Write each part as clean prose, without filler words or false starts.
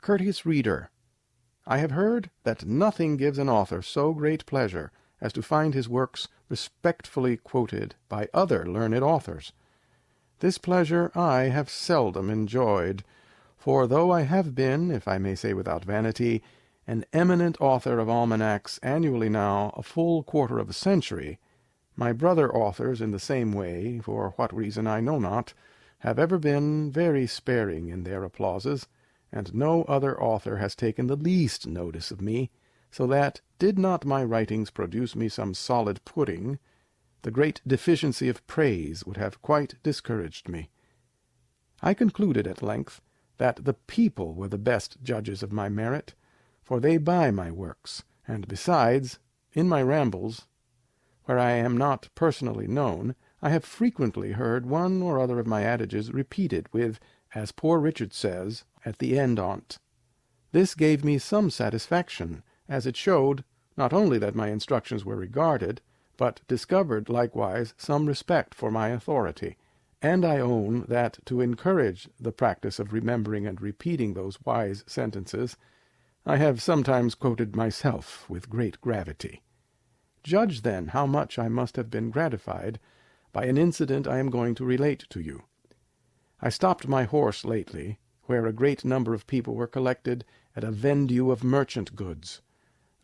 Courteous reader, I have heard that nothing gives an author so great pleasure as to find his works respectfully quoted by other learned authors. This pleasure I have seldom enjoyed, for though I have been, if I may say without vanity, an eminent author of almanacs annually now a full quarter of a century, my brother authors in the same way, for what reason I know not, have ever been very sparing in their applauses, and no other author has taken the least notice of me, so that, did not my writings produce me some solid pudding, the great deficiency of praise would have quite discouraged me. I concluded at length that the people were the best judges of my merit, for they buy my works, and besides, in my rambles, where I am not personally known, I have frequently heard one or other of my adages repeated with, as poor Richard says, at the end on't. This gave me some satisfaction, as it showed, not only that my instructions were regarded, but discovered likewise some respect for my authority. And I own that to encourage the practice of remembering and repeating those wise sentences, I have sometimes quoted myself with great gravity. Judge then how much I must have been gratified by an incident I am going to relate to you. I stopped my horse lately, where a great number of people were collected at a vendue of merchant goods.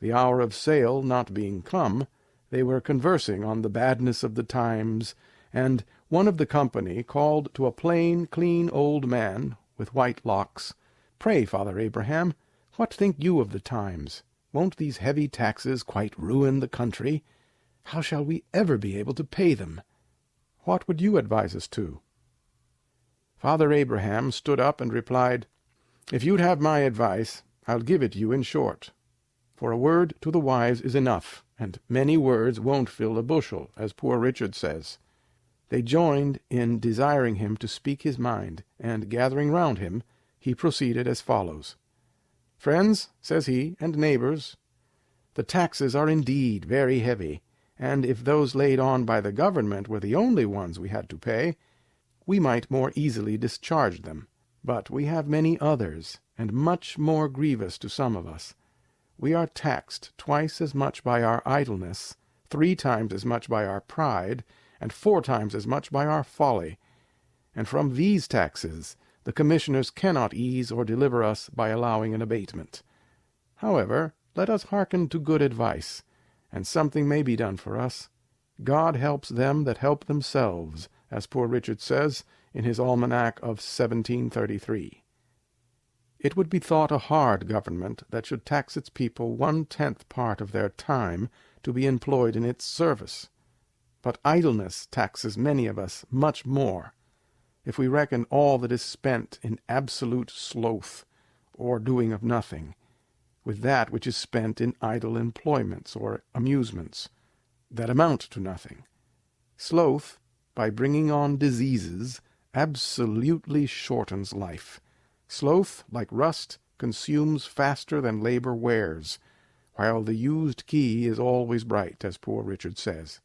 The hour of sale not being come, they were conversing on the badness of the times, and one of the company called to a plain, clean old man, with white locks, "Pray, Father Abraham, what think you of the times? Won't these heavy taxes quite ruin the country? How shall we ever be able to pay them? What would you advise us to?" Father Abraham stood up and replied, "If you'd have my advice, I'll give it you in short. For a word to the wise is enough, and many words won't fill a bushel, as poor Richard says." They joined in desiring him to speak his mind, and gathering round him, he proceeded as follows. "Friends," says he, "and neighbors, the taxes are indeed very heavy, and if those laid on by the government were the only ones we had to pay, we might more easily discharge them. But we have many others, and much more grievous to some of us. We are taxed twice as much by our idleness, 3 times as much by our pride, and 4 times as much by our folly, and from these taxes the commissioners cannot ease or deliver us by allowing an abatement. However, let us hearken to good advice, and something may be done for us. God helps them that help themselves, as poor Richard says in his almanac of 1733. It would be thought a hard government that should tax its people 1/10 part of their time to be employed in its service. But idleness taxes many of us much more, if we reckon all that is spent in absolute sloth, or doing of nothing, with that which is spent in idle employments or amusements, that amount to nothing. Sloth, by bringing on diseases, absolutely shortens life. Sloth, like rust, consumes faster than labor wears, while the used key is always bright, as poor Richard says.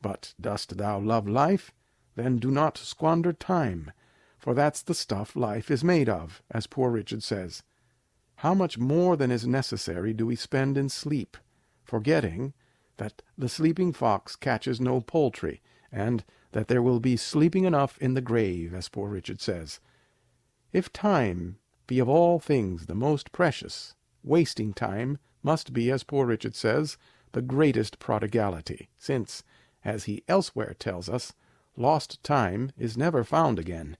But dost thou love life? Then do not squander time, for that's the stuff life is made of, as poor Richard says. How much more than is necessary do we spend in sleep, forgetting that the sleeping fox catches no poultry, and that there will be sleeping enough in the grave, as poor Richard says. If time be of all things the most precious, wasting time must be, as poor Richard says, the greatest prodigality, since, as he elsewhere tells us, lost time is never found again,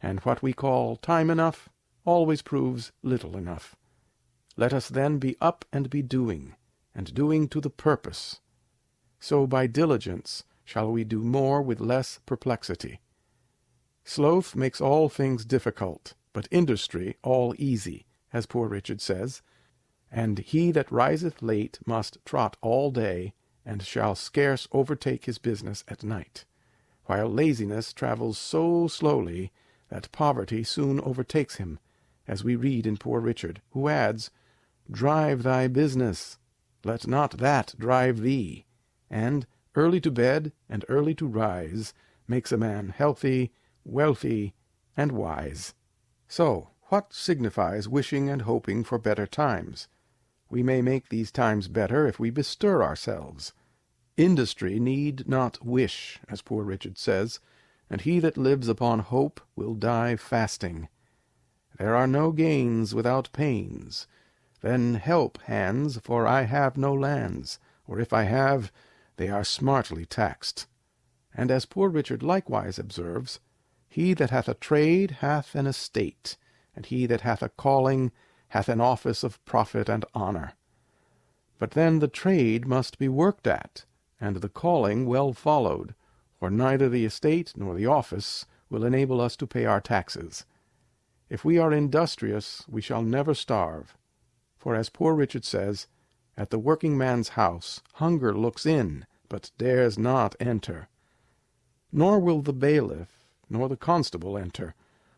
and what we call time enough always proves little enough. Let us then be up and be doing, and doing to the purpose. So by diligence shall we do more with less perplexity. Sloth makes all things difficult, but industry all easy, as poor Richard says, and he that riseth late must trot all day, and shall scarce overtake his business at night, while laziness travels so slowly that poverty soon overtakes him, as we read in poor Richard, who adds, "Drive thy business, let not that drive thee," and early to bed and early to rise makes a man healthy, wealthy, and wise. So, What signifies wishing and hoping for better times? We may make these times better if we bestir ourselves. Industry need not wish, as Poor Richard says, and he that lives upon hope will die fasting. There are no gains without pains. Then help, hands, for I have no lands, or if I have, they are smartly taxed. And as Poor Richard likewise observes, he that hath a trade hath an estate, and he that hath a calling hath an office of profit and honour. But then the trade must be worked at, and the calling well followed, or neither the estate nor the office will enable us to pay our taxes. If we are industrious, we shall never starve. For as Poor Richard says, at the working man's house hunger looks in, but dares not enter. Nor will the bailiff nor the constable enter,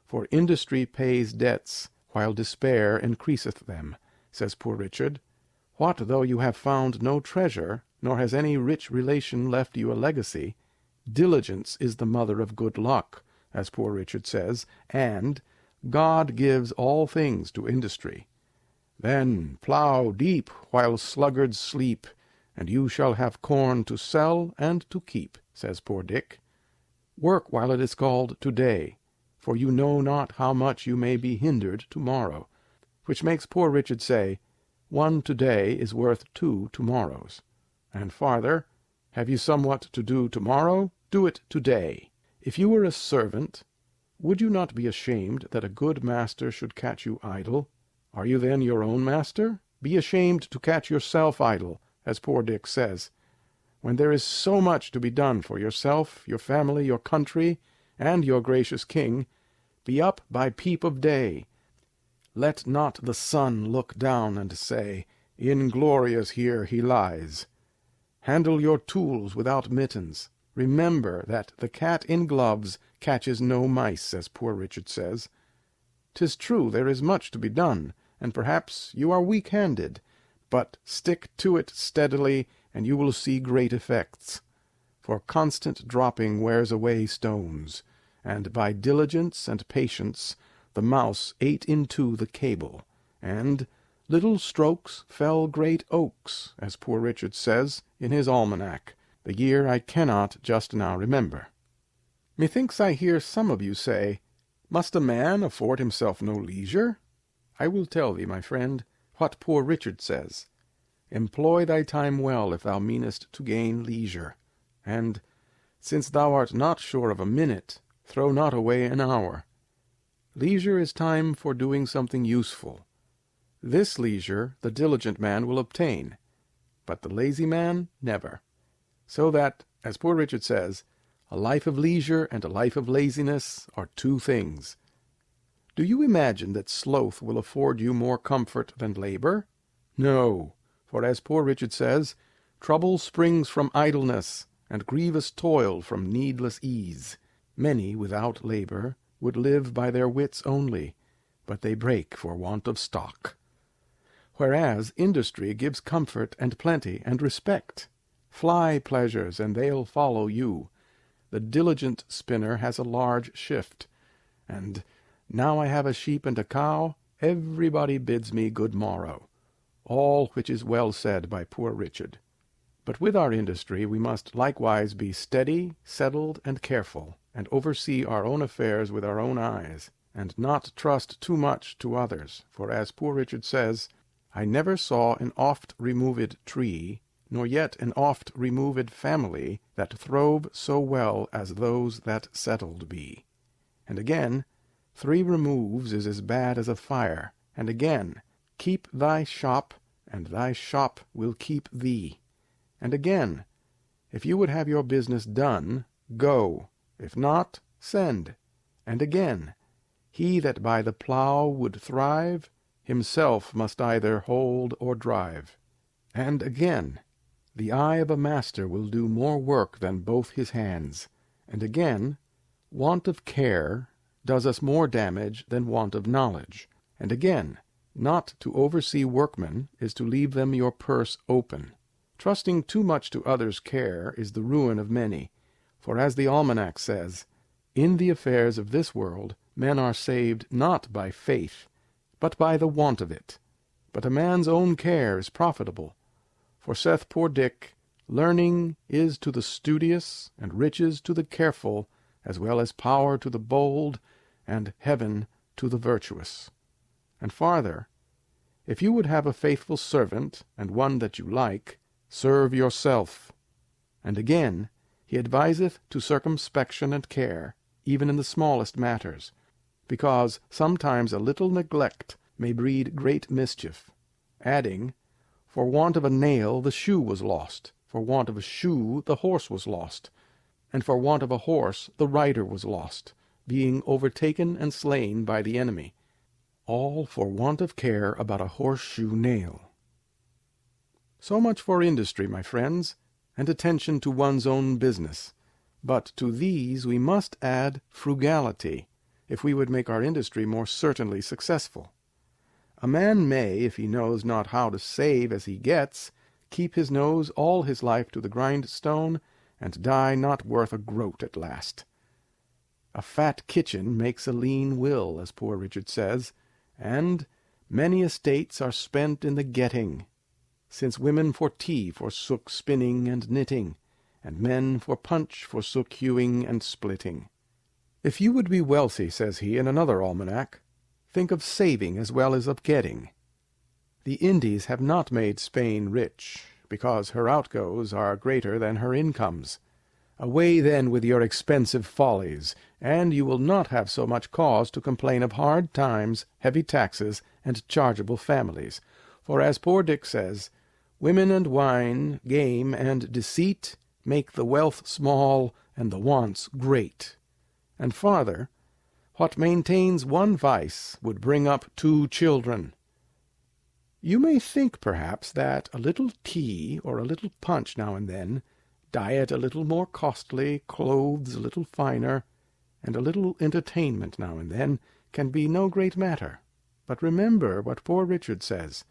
for industry pays debts, while despair increaseth them, says Poor Richard. What though you have found no treasure, nor has any rich relation left you a legacy? Diligence is the mother of good luck, as Poor Richard says, and God gives all things to industry. Then plough deep while sluggards sleep, and you shall have corn to sell and to keep, says poor Dick. Work while it is called to-day, for you know not how much you may be hindered to-morrow, which makes Poor Richard say, one to-day is worth 2 to-morrows. And farther, have you somewhat to do to-morrow? Do it to-day. If you were a servant, would you not be ashamed that a good master should catch you idle? Are you then your own master? Be ashamed to catch yourself idle, as poor Dick says, when there is so much to be done for yourself, your family, your country, and your gracious king. Be up by peep of day. Let not the sun look down and say, inglorious here he lies. Handle your tools without mittens. Remember that the cat in gloves catches no mice, as Poor Richard says. 'Tis true there is much to be done, and perhaps you are weak-handed, but stick to it steadily, and you will see great effects. For constant dropping wears away stones, and by diligence and patience the mouse ate into the cable, and little strokes fell great oaks, as Poor Richard says in his almanac, the year I cannot just now remember. Methinks I hear some of you say, must a man afford himself no leisure? I will tell thee, my friend, what Poor Richard says. Employ thy time well if thou meanest to gain leisure, and, since thou art not sure of a minute, throw not away an hour. Leisure is time for doing something useful. This leisure the diligent man will obtain, but the lazy man never. So that, as Poor Richard says, a life of leisure and a life of laziness are 2 things. Do you imagine that sloth will afford you more comfort than labor? No, for as Poor Richard says, trouble springs from idleness, and grievous toil from needless ease. Many without labor would live by their wits only, but they break for want of stock. Whereas industry gives comfort and plenty and respect. Fly pleasures, and they'll follow you. The diligent spinner has a large shift, and now I have a sheep and a cow, everybody bids me good morrow. All which is well said by Poor Richard. But with our industry we must likewise be steady, settled, and careful, and oversee our own affairs with our own eyes, and not trust too much to others, for as Poor Richard says, I never saw an oft-removed tree, nor yet an oft-removed family, that throve so well as those that settled be. And again, 3 removes is as bad as a fire, and again, keep thy shop, and thy shop will keep thee. And again, if you would have your business done, go, if not, send. And again, he that by the plough would thrive, himself must either hold or drive. And again, the eye of a master will do more work than both his hands. And again, want of care does us more damage than want of knowledge. And again, not to oversee workmen is to leave them your purse open. Trusting too much to others' care is the ruin of many, for as the almanac says, in the affairs of this world men are saved not by faith, but by the want of it. But a man's own care is profitable. For saith poor Dick, learning is to the studious, and riches to the careful, as well as power to the bold, and heaven to the virtuous. And farther, if you would have a faithful servant, and one that you like, serve yourself. And again, he adviseth to circumspection and care, even in the smallest matters, because sometimes a little neglect may breed great mischief, adding, for want of a nail the shoe was lost, for want of a shoe the horse was lost, and for want of a horse the rider was lost, being overtaken and slain by the enemy, all for want of care about a horseshoe nail. So much for industry, my friends, and attention to one's own business. But to these we must add frugality, if we would make our industry more certainly successful. A man may, if he knows not how to save as he gets, keep his nose all his life to the grindstone, and die not worth a groat at last. A fat kitchen makes a lean will, as poor Richard says, and many estates are spent in the getting, since women for tea forsook spinning and knitting, and men for punch forsook hewing and splitting. If you would be wealthy, says he in another almanac, think of saving as well as of getting. The Indies have not made Spain rich, because her outgoes are greater than her incomes. Away then with your expensive follies, and you will not have so much cause to complain of hard times, heavy taxes, and chargeable families. For as poor Dick says, women and wine, game and deceit make the wealth small and the wants great. And farther, what maintains one vice would bring up 2 children. You may think, perhaps, that a little tea or a little punch now and then, diet a little more costly, clothes a little finer, and a little entertainment now and then, can be no great matter. But remember what poor Richard says,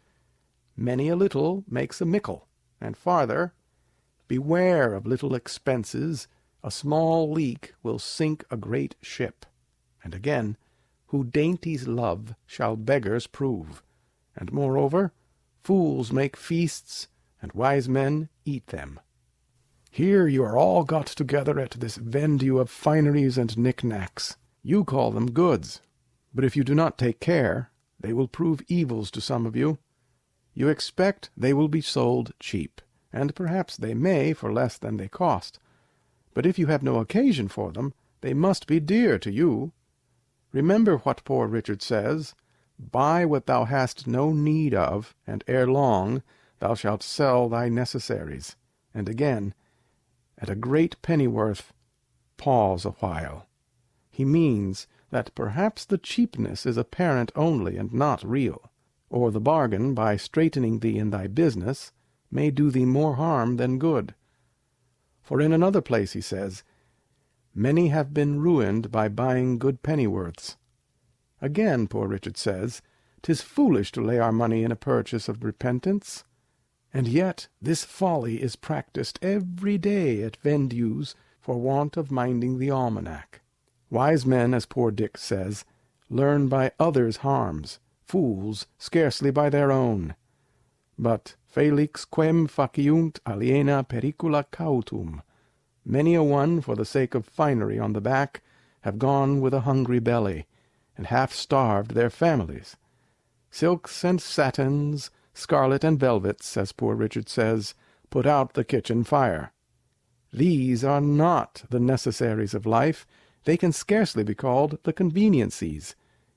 many a little makes a mickle, and farther, beware of little expenses, a small leak will sink a great ship. And again, who dainties love shall beggars prove. And moreover, fools make feasts, and wise men eat them. Here you are all got together at this vendue of fineries and knick-knacks. You call them goods, but if you do not take care, they will prove evils to some of you. You expect they will be sold cheap, and perhaps they may for less than they cost. But if you have no occasion for them, they must be dear to you. Remember what poor Richard says, buy what thou hast no need of, and ere long thou shalt sell thy necessaries. And again, at a great pennyworth, pause a while. He means that perhaps the cheapness is apparent only and not real, or the bargain, by straightening thee in thy business, may do thee more harm than good. For in another place he says, many have been ruined by buying good pennyworths. Again, poor Richard says, 'tis foolish to lay our money in a purchase of repentance. And yet this folly is practised every day at vendues for want of minding the almanac. Wise men, as poor Dick says, learn by others' harms, fools scarcely by their own. But felix quem faciunt aliena pericula cautum. Many a one, for the sake of finery on the back, have gone with a hungry belly, and half starved their families. Silks and satins, scarlet and velvets, as poor Richard says, put out the kitchen fire. These are not the necessaries of life, they can scarcely be called the conveniencies,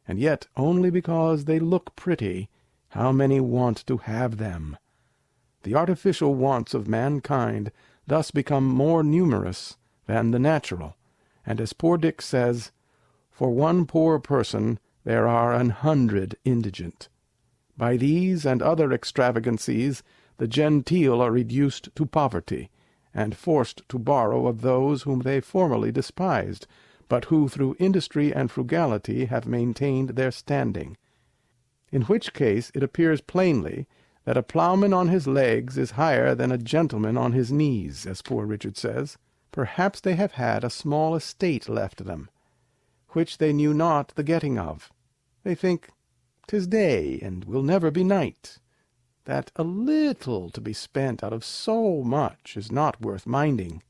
and yet only because they look pretty, how many want to have them. The artificial wants of mankind thus become more numerous than the natural, and as poor Dick says, for one poor person there are 100 indigent. By these and other extravagancies the genteel are reduced to poverty, and forced to borrow of those whom they formerly despised, but who through industry and frugality have maintained their standing. In which case it appears plainly that a ploughman on his legs is higher than a gentleman on his knees, as poor Richard says. Perhaps they have had a small estate left them. which they knew not the getting of. They think 'tis day, and will never be night, that a little to be spent out of so much is not worth minding.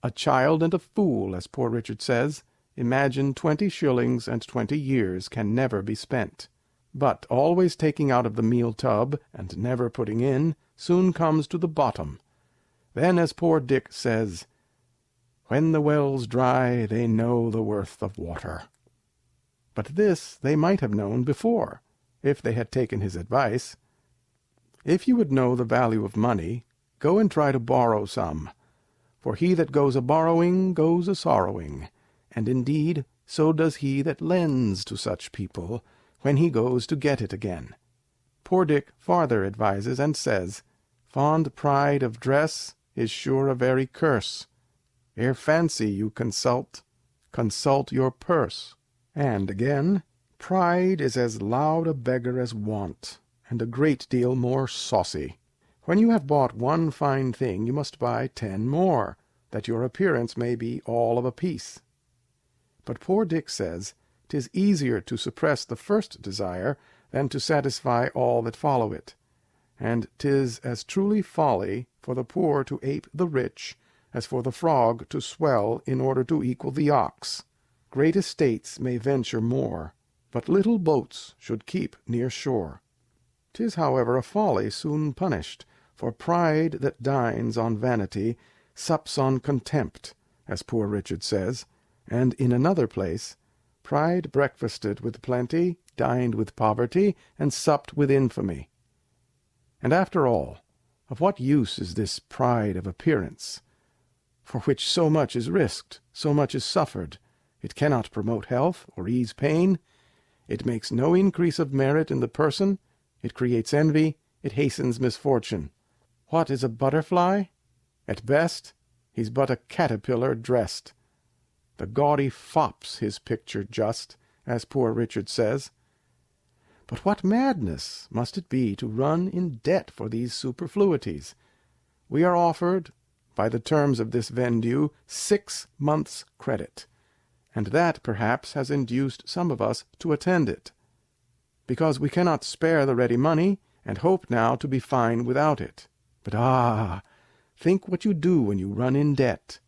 A child and a fool, as Poor Richard says, imagine 20 shillings and 20 years can never be spent. But always taking out of the meal tub, and never putting in, soon comes to the bottom. Then, as poor Dick says, when the well's dry, they know the worth of water. But this they might have known before, if they had taken his advice. If you would know the value of money, go and try to borrow some. For he that goes a-borrowing goes a-sorrowing, and indeed so does he that lends to such people, when he goes to get it again. Poor Dick farther advises, and says, fond pride of dress is sure a very curse. Ere fancy you consult, consult your purse. And again, pride is as loud a beggar as want, and a great deal more saucy. When you have bought one fine thing, you must buy 10 more, that your appearance may be all of a piece. But poor Dick says, 'tis easier to suppress the first desire than to satisfy all that follow it, and 'tis as truly folly for the poor to ape the rich as for the frog to swell in order to equal the ox. Great estates may venture more, but little boats should keep near shore. 'Tis however a folly soon punished, for pride that dines on vanity sups on contempt, as Poor Richard says, and in another place, pride breakfasted with plenty, dined with poverty, and supped with infamy. And after all, of what use is this pride of appearance, for which so much is risked, so much is suffered? It cannot promote health, or ease pain. It makes no increase of merit in the person. It creates envy. It hastens misfortune. What is a butterfly? At best, he's but a caterpillar dressed. The gaudy fop's his picture just, as Poor Richard says. But what madness must it be to run in debt for these superfluities? We are offered, by the terms of this vendue, 6 months' credit, and that perhaps has induced some of us to attend it, because we cannot spare the ready money, and hope now to be fine without it. But think what you do when you run in debt.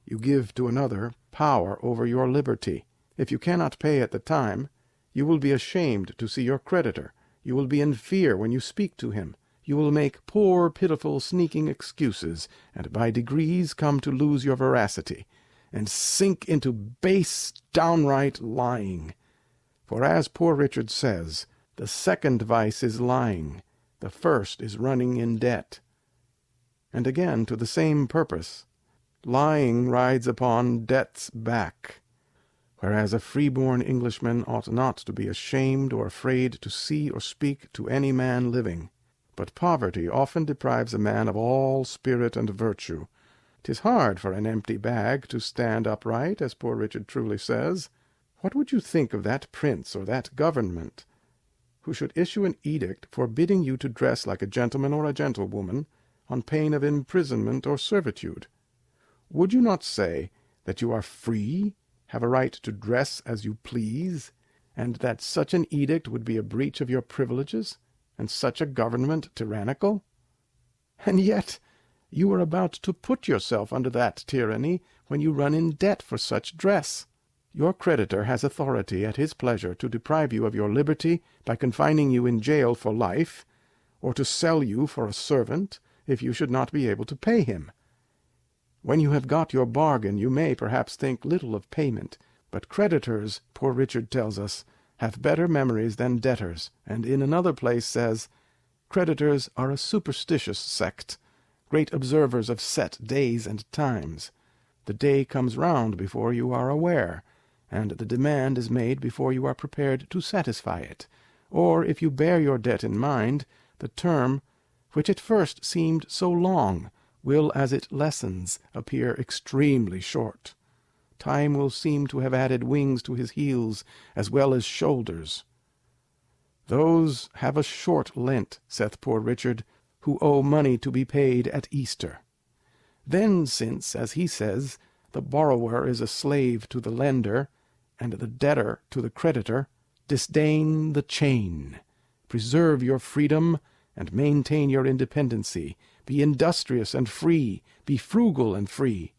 You give to another power over your liberty. If you cannot pay at the time, you will be ashamed to see your creditor. You will be in fear when you speak to him. You will make poor, pitiful, sneaking excuses, and by degrees come to lose your veracity, and sink into base, downright lying. For as Poor Richard says, the second vice is lying, the first is running in debt. And again to the same purpose, lying rides upon debt's back, whereas a free-born Englishman ought not to be ashamed or afraid to see or speak to any man living. But poverty often deprives a man of all spirit and virtue. 'Tis hard for an empty bag to stand upright, as Poor Richard truly says. What would you think of that prince or that government, who should issue an edict forbidding you to dress like a gentleman or a gentlewoman, on pain of imprisonment or servitude? Would you not say that you are free, have a right to dress as you please, and that such an edict would be a breach of your privileges, and such a government tyrannical? And yet you are about to put yourself under that tyranny when you run in debt for such dress. Your creditor has authority at his pleasure to deprive you of your liberty by confining you in jail for life, or to sell you for a servant if you should not be able to pay him. When you have got your bargain, you may perhaps think little of payment, but creditors, Poor Richard tells us, have better memories than debtors, and in another place says, creditors are a superstitious sect, great observers of set days and times. The day comes round before you are aware, and the demand is made before you are prepared to satisfy it, or, if you bear your debt in mind, the term, which at first seemed so long, will, as it lessens, appear extremely short. Time will seem to have added wings to his heels as well as shoulders. Those have a short Lent, saith Poor Richard, who owe money to be paid at Easter. Then, since, as he says, the borrower is a slave to the lender, and the debtor to the creditor, disdain the chain. Preserve your freedom, and maintain your independency. Be industrious and free. Be frugal and free.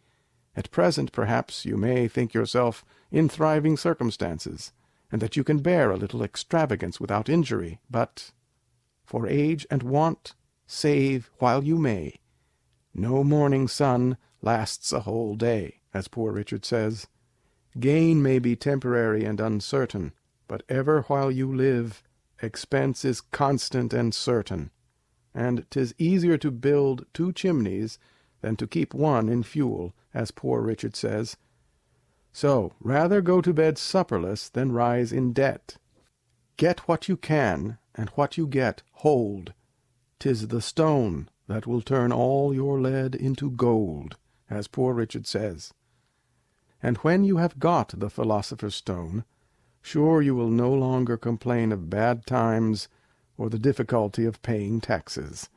At present, perhaps, you may think yourself in thriving circumstances, and that you can bear a little extravagance without injury, but for age and want, save while you may. No morning sun lasts a whole day, as Poor Richard says. Gain may be temporary and uncertain, but ever while you live, expense is constant and certain. And 'tis easier to build 2 chimneys than to keep one in fuel, as Poor Richard says. So rather go to bed supperless than rise in debt. Get what you can, and what you get hold. 'Tis the stone that will turn all your lead into gold, as Poor Richard says. And when you have got the philosopher's stone, sure you will no longer complain of bad times or the difficulty of paying taxes.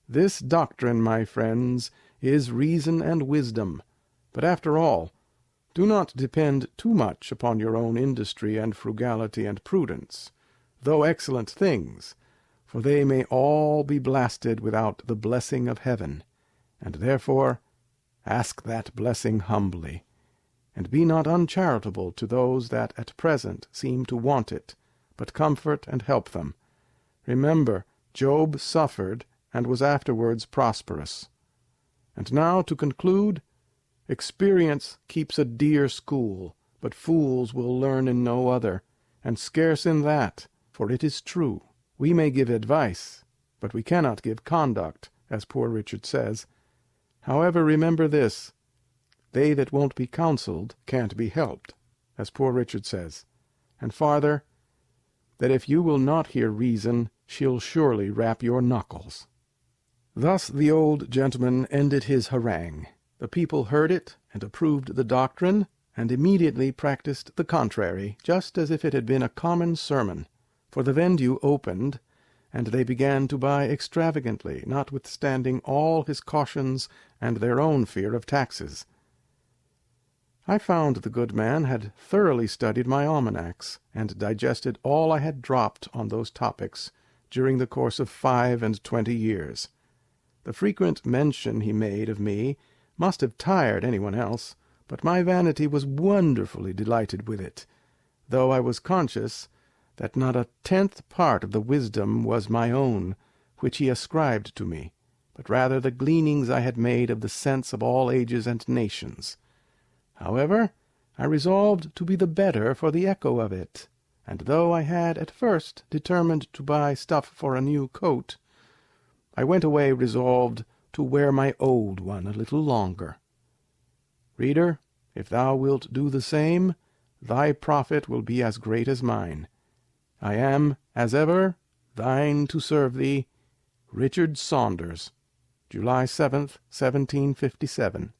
This doctrine, my friends, is reason and wisdom. But after all, do not depend too much upon your own industry and frugality and prudence, though excellent things, for they may all be blasted without the blessing of heaven, and therefore ask that blessing humbly, and be not uncharitable to those that at present seem to want it, but comfort and help them. Remember, Job suffered and was afterwards prosperous. And now, to conclude, experience keeps a dear school, but fools will learn in no other, and scarce in that, for it is true. We may give advice, but we cannot give conduct, as Poor Richard says. However, remember this, they that won't be counselled can't be helped, as Poor Richard says. And farther, that if you will not hear reason, she'll surely rap your knuckles. Thus the old gentleman ended his harangue. The people heard it, and approved the doctrine, and immediately practised the contrary, just as if it had been a common sermon. For the vendue opened, and they began to buy extravagantly, notwithstanding all his cautions and their own fear of taxes. I found the good man had thoroughly studied my almanacs, and digested all I had dropped on those topics during the course of 25 years. The frequent mention he made of me must have tired any one else, but my vanity was wonderfully delighted with it, though I was conscious that not a 10th part of the wisdom was my own, which he ascribed to me, but rather the gleanings I had made of the sense of all ages and nations. However, I resolved to be the better for the echo of it, and though I had at first determined to buy stuff for a new coat, I went away resolved to wear my old one a little longer. Reader, if thou wilt do the same, thy profit will be as great as mine. I am, as ever, thine to serve thee, Richard Saunders. July 7th, 1757.